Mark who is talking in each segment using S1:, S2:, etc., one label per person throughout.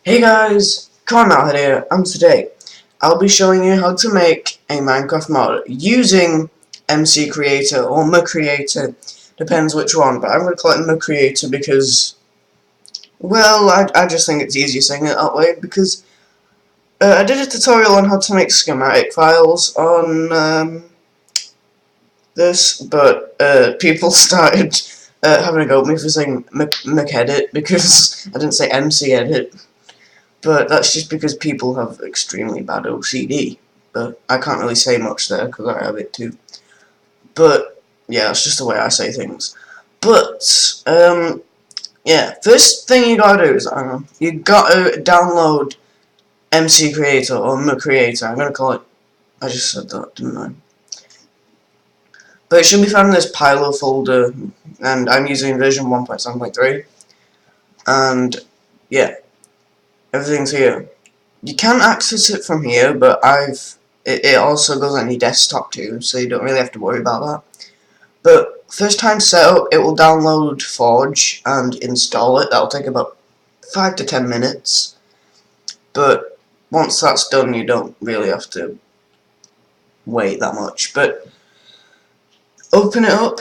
S1: Hey guys, Carmel here, and today I'll be showing you how to make a Minecraft mod using MCreator or MCreator, depends which one, but I'm going to call it MCreator because, well, I just think it's easier saying it that way because I did a tutorial on how to make schematic files on this, but people started having a go at me for saying McEdit because I didn't say MCEdit. But that's just because people have extremely bad OCD. But I can't really say much there because I have it too. But yeah, that's just the way I say things. But yeah, first thing you gotta do is you gotta download MCreator or MCreator. I'm gonna call it. I just said that, didn't I? But it should be found in this Pilo folder, and I'm using version 1.7.3. And yeah, everything's here. You can access it from here, but it also goes on your desktop too, so you don't really have to worry about that. But first time setup, it will download Forge and install it. That'll take about 5 to 10 minutes. But once that's done, you don't really have to wait that much. But open it up,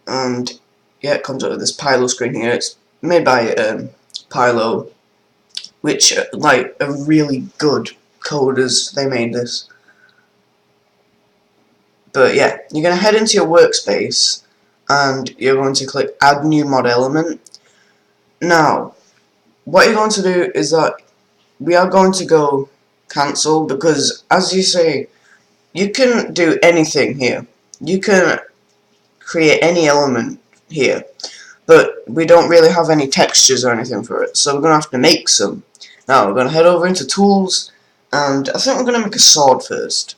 S1: and yeah, it comes up with this Pilo screen here. It's made by Pilo, which like are really good coders. They made this. But yeah, you're going to head into your workspace and you're going to click add new mod element. Now, what you're going to do is that we are going to go cancel because, as you say, you can do anything here. You can create any element here, but we don't really have any textures or anything for it, so we're going to have to make some. Now, we're going to head over into tools, and I think we're going to make a sword first.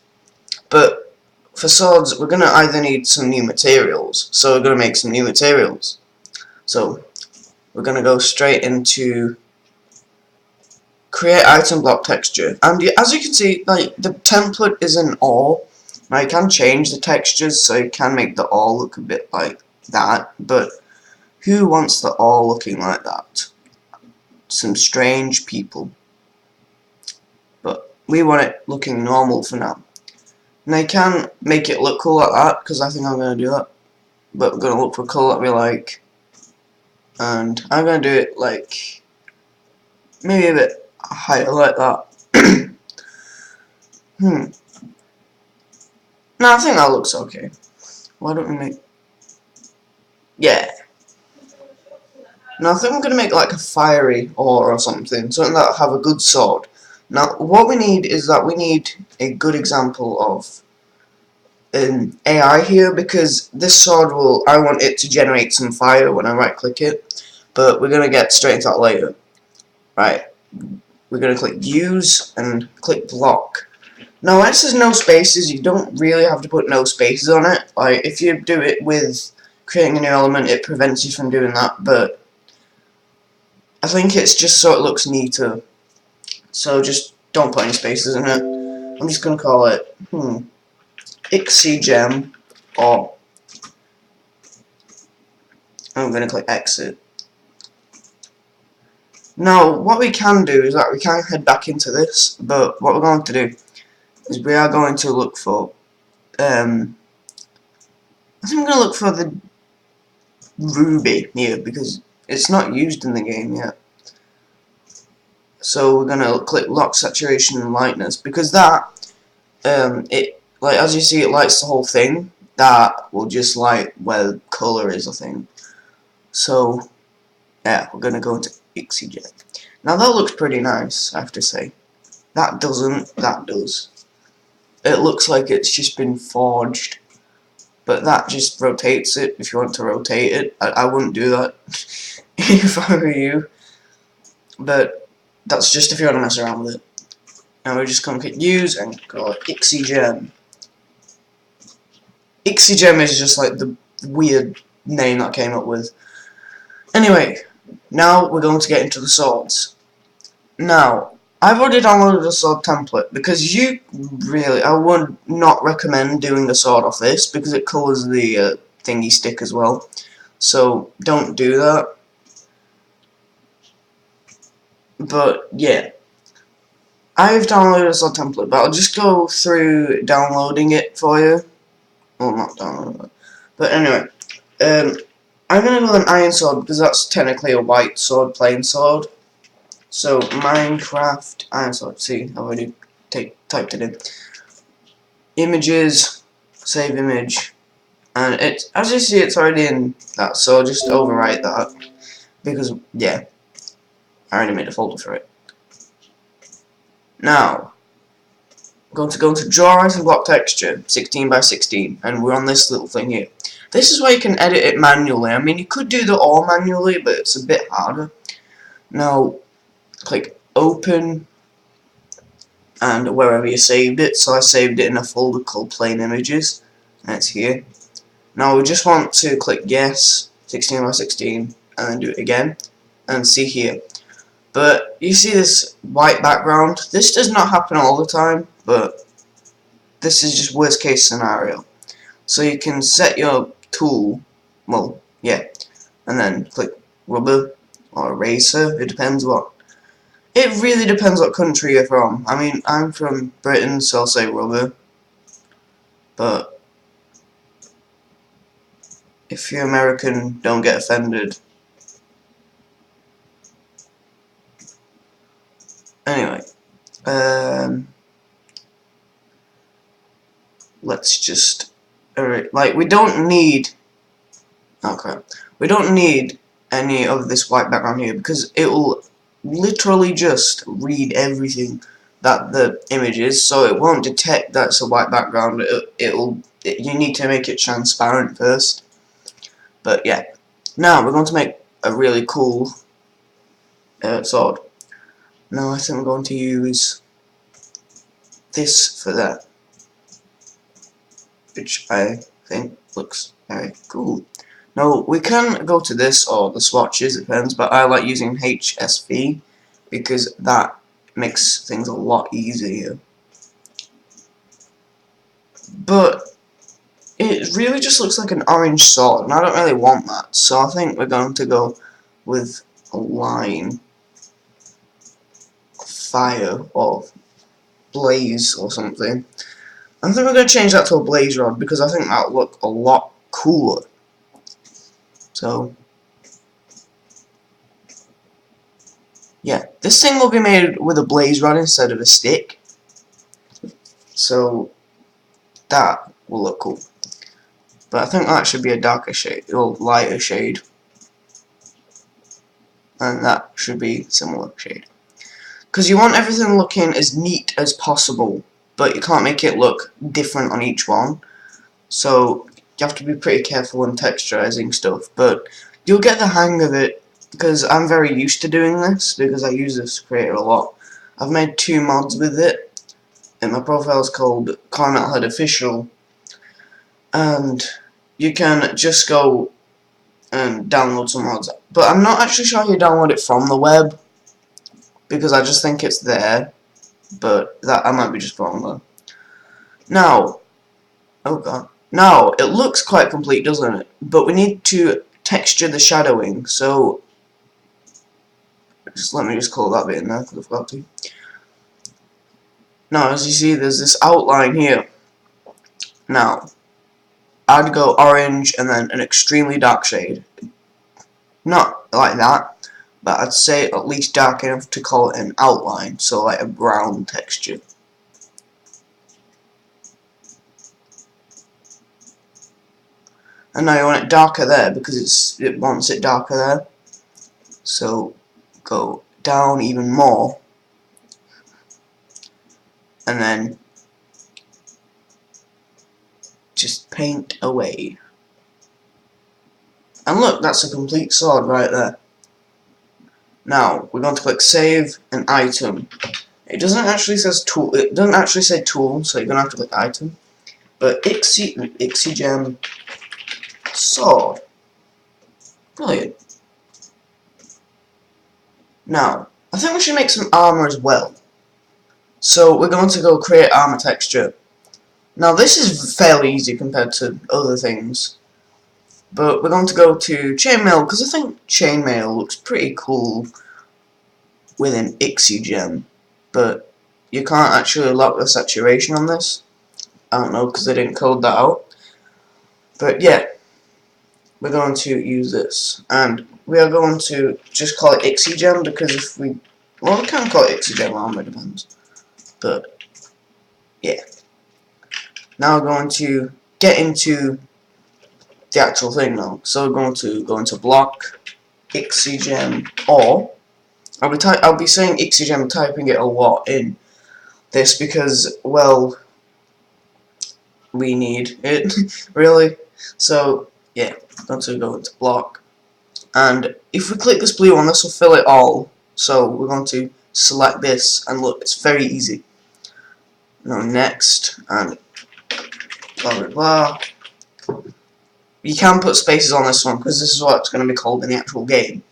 S1: But for swords, we're going to either need some new materials, so we're going to make some new materials. So, we're going to go straight into create item block texture, and as you can see, like, the template is an ore. Now, you can change the textures, so you can make the ore look a bit like that, but who wants the ore looking like that? Some strange people. But we want it looking normal for now. Now you can make it look cool like that, because I think I'm going to do that. But we're going to look for a colour that we like. And I'm going to do it like, maybe a bit higher like that. No, I think that looks okay. Why don't we make... Yeah. Now I think I'm going to make like a fiery ore or something that'll have a good sword. Now what we need is that we need a good example of AI here, because this sword I want it to generate some fire when I right click it, but we're going to get straight into that later. Right, we're going to click use and click block. Now when it says no spaces, you don't really have to put no spaces on it. Like if you do it with creating a new element, it prevents you from doing that, but I think it's just so it looks neater. So just don't put any spaces in it. I'm just going to call it Gem, or I'm going to click exit. Now what we can do is that we can head back into this, but what we're going to do is we are going to look for I think I'm going to look for the ruby here because it's not used in the game yet. So we're going to click lock saturation and lightness, because that it, like, as you see, it lights the whole thing. That will just light where colour is, I think. So yeah, we're going to go into Gem. Now that looks pretty nice, I have to say. That doesn't, that does. It looks like it's just been forged, but that just rotates it if you want to rotate it. I wouldn't do that if I were you, but that's just if you want to mess around with it. Now we're just going to click use and call it Gem. Gem is just like the weird name that I came up with. Anyway, now we're going to get into the swords. Now, I've already downloaded a sword template, because I would not recommend doing the sword off this, because it colours the thingy stick as well. So, don't do that. But yeah, I've downloaded a sword template, but I'll just go through downloading it for you. Well, not downloading it, but anyway, I'm gonna go with an iron sword because that's technically a white sword, plain sword. So Minecraft iron sword. See, I've already typed it in. Images, save image, and it's, as you see, it's already in that. So just overwrite that because yeah, I already made a folder for it. Now, I'm going to go into draw item block texture 16 by 16, and we're on this little thing here. This is where you can edit it manually. I mean, you could do the all manually, but it's a bit harder. Now, click open, and wherever you saved it. So I saved it in a folder called plain images, and it's here. Now we just want to click yes, 16 by 16, and then do it again, and see here. But you see this white background? This does not happen all the time, but this is just worst case scenario. So you can set your tool, well, yeah, and then click rubber or eraser, it depends what. It really depends what country you're from. I mean, I'm from Britain, so I'll say rubber. But if you're American, don't get offended. Anyway, let's just, like, we don't need, oh crap, we don't need any of this white background here because it will literally just read everything that the image is, so it won't detect that's a white background. You need to make it transparent first. But yeah, now we're going to make a really cool sword. Now I think we're going to use this for that, which I think looks very cool. Now we can go to this or the swatches, it depends, but I like using HSV because that makes things a lot easier. But it really just looks like an orange sword, and I don't really want that, so I think we're going to go with a line of fire or blaze or something. I think we're going to change that to a blaze rod because I think that'll look a lot cooler. So yeah, this thing will be made with a blaze rod instead of a stick, so that will look cool. But I think that should be a darker shade, or lighter shade, and that should be similar shade. Because you want everything looking as neat as possible, but you can't make it look different on each one. So you have to be pretty careful when texturizing stuff, but you'll get the hang of it, because I'm very used to doing this, because I use this creator a lot. I've made 2 mods with it, and my profile is called Cornethead Official, and you can just go and download some mods. But I'm not actually sure you download it from the web, because I just think it's there, but that I might be just wrong though. Now, oh god, now it looks quite complete, doesn't it? But we need to texture the shadowing, so let me just call that bit in there because I forgot to. Now, as you see, there's this outline here. Now, I'd go orange and then an extremely dark shade. Not like that, but I'd say at least dark enough to call it an outline, so like a brown texture. And now you want it darker there because it wants it darker there. So go down even more, and then just paint away. And look, that's a complete sword right there. Now we're going to click save an item. It doesn't actually say tool. It doesn't actually say tool, so you're gonna have to click item. But Ixie Gem sword. Brilliant. Now I think we should make some armor as well. So we're going to go create armor texture. Now this is fairly easy compared to other things. But we're going to go to chainmail because I think chainmail looks pretty cool. with an gem, but you can't actually lock the saturation on this. I don't know, because I didn't code that out. But yeah, we're going to use this, and we are going to just call it gem, because if we, well, we can call it gem armor, depends. But yeah, now we're going to get into the actual thing now. So we're going to go into block gem, or I'll be saying gem, typing it a lot in this because, well, we need it really. So yeah, going to go into block, and if we click this blue one, this will fill it all. So we're going to select this, and look, it's very easy. Now next, and blah blah blah. You can put spaces on this one because this is what it's going to be called in the actual game.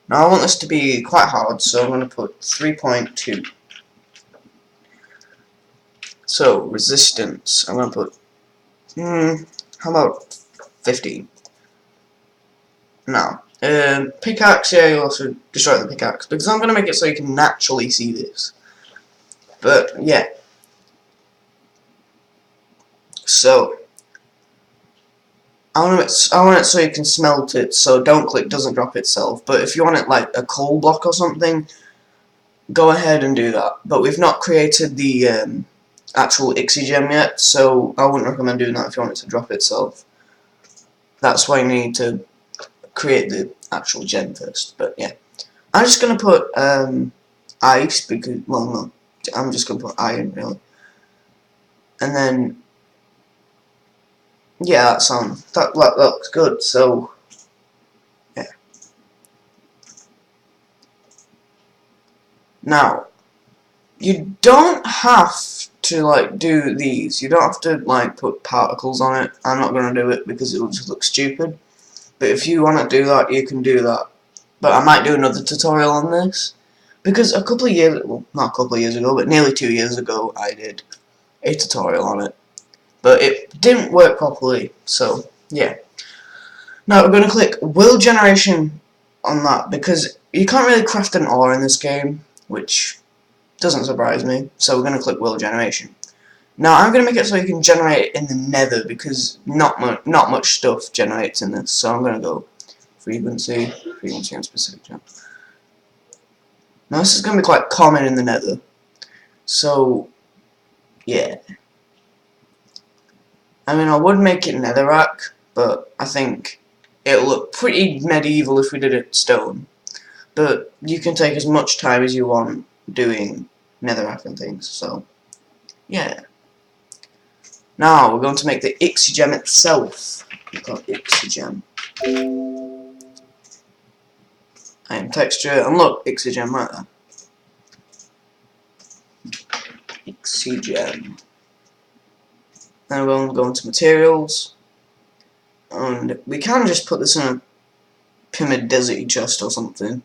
S1: Now I want this to be quite hard, so I'm going to put 3.2. So resistance, I'm going to put how about 15? Now pickaxe, yeah, you'll also destroy the pickaxe because I'm going to make it so you can naturally see this. But yeah, so I want it so you can smelt it, so don't click doesn't drop itself. But if you want it like a coal block or something, go ahead and do that. But we've not created the actual gem yet, so I wouldn't recommend doing that if you want it to drop itself. That's why you need to create the actual gem first. But yeah, I'm just gonna put ice because, well, no, I'm just gonna put iron really, and then. Yeah, that looks good. So yeah. Now you don't have to like do these. You don't have to like put particles on it. I'm not gonna do it because it will just look stupid. But if you want to do that, you can do that. But I might do another tutorial on this because a couple of years, well, not a couple of years ago, but nearly 2 years ago, I did a tutorial on it. But it didn't work properly, so yeah. Now we're going to click will generation on that because you can't really craft an ore in this game, which doesn't surprise me. So we're going to click will generation. Now I'm going to make it so you can generate it in the nether because not much stuff generates in this. So I'm going to go frequency and specific jump. Now this is going to be quite common in the nether. So yeah. I mean, I would make it netherrack, but I think it'll look pretty medieval if we did it stone. But you can take as much time as you want doing netherrack and things, so yeah. Now we're going to make the gem itself. We've got gem. I am texture, and look, gem right there. Gem. Then we're going to go into materials, and we can just put this in a pyramid deserty chest or something,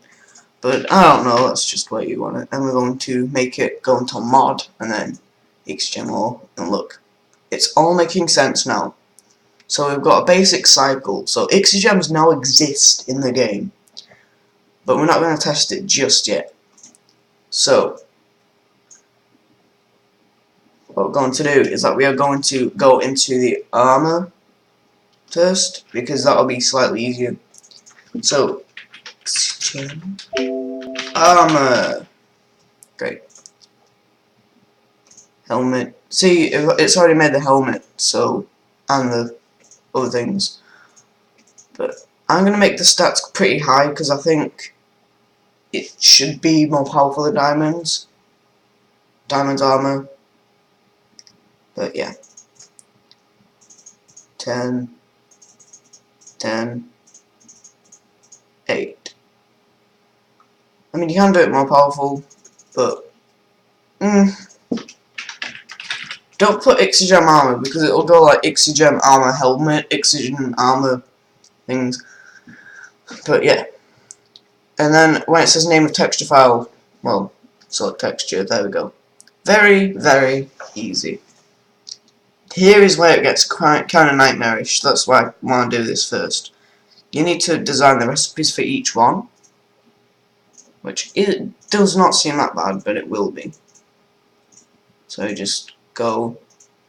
S1: but I don't know, that's just where you want it. And we're going to make it go into mod, and then gem ore, and look, it's all making sense now. So we've got a basic cycle, so gems now exist in the game, but we're not going to test it just yet. So what we're going to do is that we are going to go into the armour first, because that'll be slightly easier. So, armour. Great. Helmet. See, it's already made the helmet, so, and the other things. But I'm going to make the stats pretty high, because I think it should be more powerful than diamonds. Diamonds armour. But yeah, 10, 10, 8. I mean, you can do it more powerful, but don't put gem armor because it'll go like gem armor helmet, gem armor things. But yeah, and then when it says name of texture file, well, select texture. There we go. Very, very easy. Here is where it gets kind of nightmarish. That's why I want to do this first. You need to design the recipes for each one. which it does not seem that bad, but it will be. So just go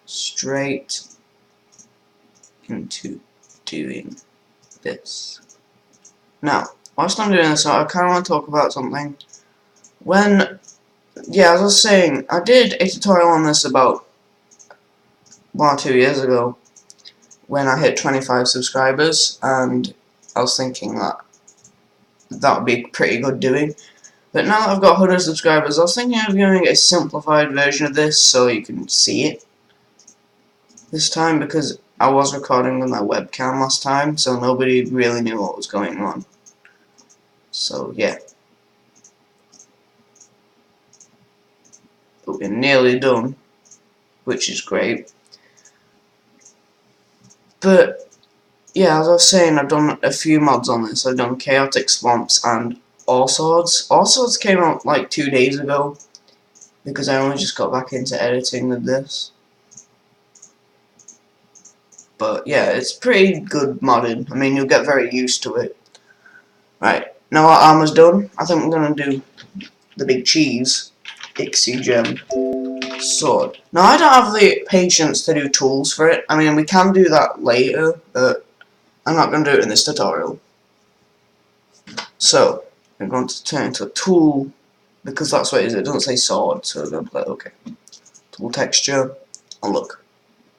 S1: straight into doing this. Now, whilst I'm doing this, I kind of want to talk about something. Yeah, as I was saying, I did a tutorial on this about 1 or 2 years ago when I hit 25 subscribers, and I was thinking that would be pretty good doing. But now that I've got 100 subscribers, I was thinking of doing a simplified version of this so you can see it this time, because I was recording with my webcam last time, so nobody really knew what was going on. So yeah. But we're nearly done, which is great. But yeah, as I was saying, I've done a few mods on this. I've done Chaotic Swamps and All Swords. All Swords came out like 2 days ago, because I only just got back into editing with this. But yeah, it's pretty good modding. I mean, you'll get very used to it. Right, now our armor's done, I think we're going to do the big cheese. Pixie Gem Sword. Now, I don't have the patience to do tools for it. I mean, we can do that later, but I'm not going to do it in this tutorial. So, I'm going to turn it to a tool, because that's what it is. It doesn't say sword, so we're going to play, okay. Tool texture, and look.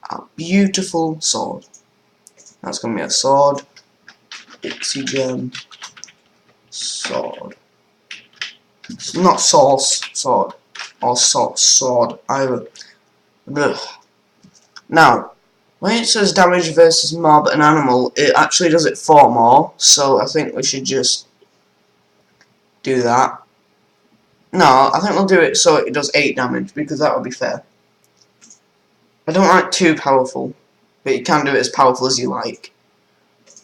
S1: A beautiful sword. That's going to be a sword. Pixie Gem Sword. It's not sauce, sword. Or sword either. Ugh. Now, when it says damage versus mob and animal, it actually does it 4 more, so I think we should just do that. No, I think we'll do it so it does 8 damage, because that would be fair. I don't like too powerful, but you can do it as powerful as you like.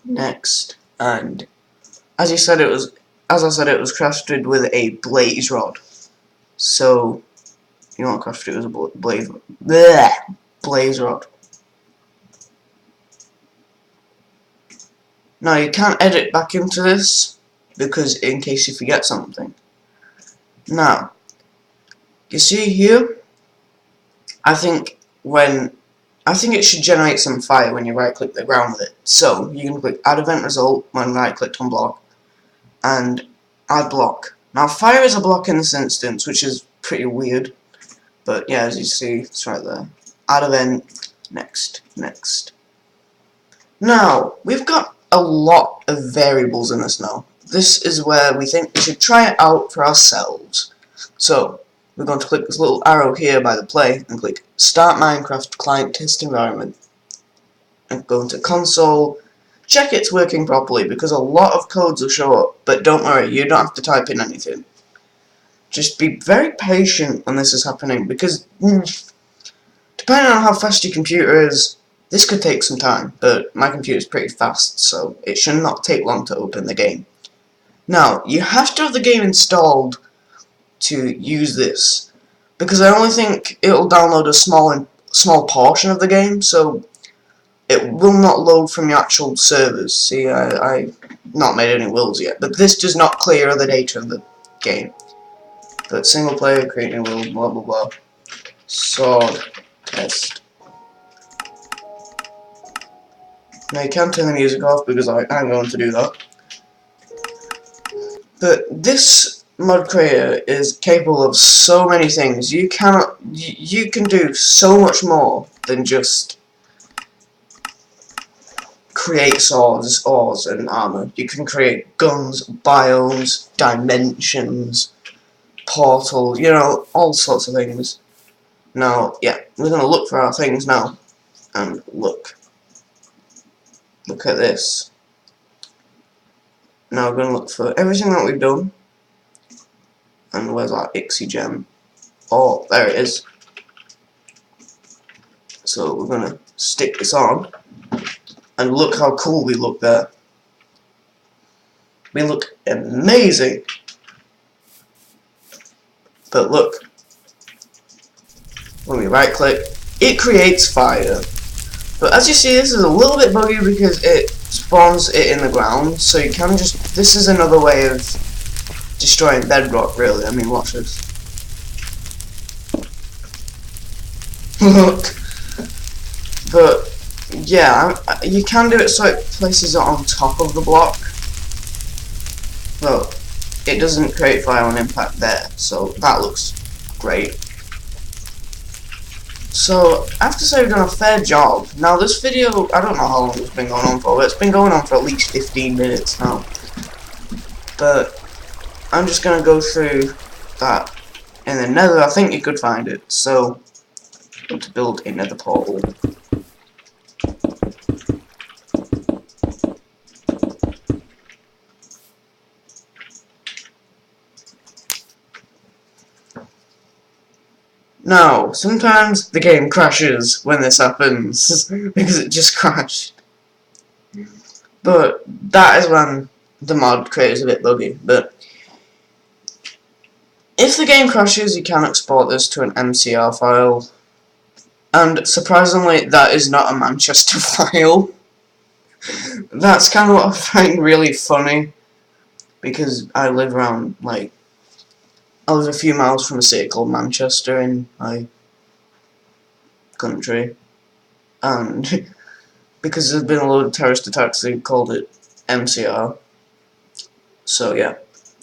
S1: Next, and as I said, it was crafted with a blaze rod. So you don't craft it as a blaze rod. Now you can't edit back into this, because in case you forget something. Now, you see here, I think it should generate some fire when you right click the ground with it. So you can click add event result when right clicked on block, and add block. Now fire is a block in this instance, which is pretty weird, but yeah, as you see, it's right there. Add event, next. Now, we've got a lot of variables in this now. This is where we think we should try it out for ourselves. So, we're going to click this little arrow here by the play, and click Start Minecraft Client Test Environment. And go into console, check it's working properly, because a lot of codes will show up, but don't worry, you don't have to type in anything. Just be very patient when this is happening, because depending on how fast your computer is, this could take some time, but my computer is pretty fast, so it should not take long to open the game. Now, you have to have the game installed to use this, because I only think it will download a small portion of the game, so it will not load from your actual servers. See, I've not made any wills yet, but this does not clear the data of the game. But single player, create new world, blah blah blah. Sword test. Now you can turn the music off, because I'm going to do that. But this mod creator is capable of so many things. You can do so much more than just create swords, ores, and armor. You can create guns, biomes, dimensions, portals, you know, all sorts of things. Now, yeah, we're gonna look for our things now, and look at this. Now we're gonna look for everything that we've done, and where's our Ixie gem? Oh, there it is. So we're gonna stick this on, and look how cool we look there. We look amazing. But look, when we right click, it creates fire. But as you see, this is a little bit buggy because it spawns it in the ground, so you can just, this is another way of destroying bedrock, really. I mean, watch this. Look. But, yeah, you can do it so it places it on top of the block. Well, it doesn't create fire on impact there, so that looks great. So, I have to say we've done a fair job. Now, this video, I don't know how long it's been going on for, but it's been going on for at least 15 minutes now. But, I'm just going to go through that in the nether. I think you could find it. So, to build a nether portal. Now, sometimes the game crashes when this happens, because it just crashed. But that is when the mod creates a bit buggy. But if the game crashes, you can export this to an MCR file. And surprisingly, that is not a Manchester file. That's kind of what I find really funny, because I live around, like, I live a few miles from a city called Manchester in my country, and because there's been a load of terrorist attacks, they called it MCR. So yeah,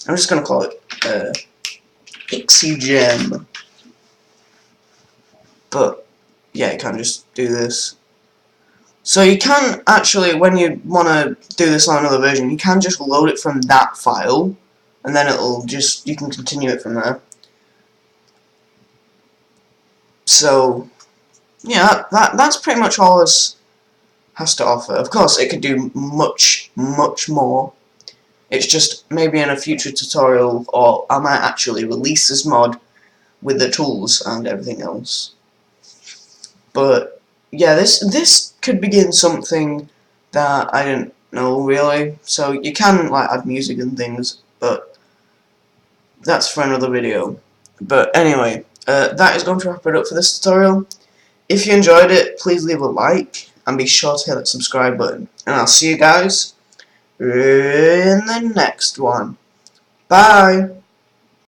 S1: I'm just gonna call it Pixie Gem. But yeah, you can just do this. So you can actually, when you want to do this on another version, you can just load it from that file. And then it'll just, you can continue it from there. So, yeah, that's pretty much all this has to offer. Of course, it could do much, much more. It's just maybe in a future tutorial, or I might actually release this mod with the tools and everything else. But, yeah, this could begin something that I didn't know, really. So, you can, like, add music and things, but that's for another video. But anyway, that is going to wrap it up for this tutorial. If you enjoyed it, please leave a like and be sure to hit that subscribe button. And I'll see you guys in the next one. Bye!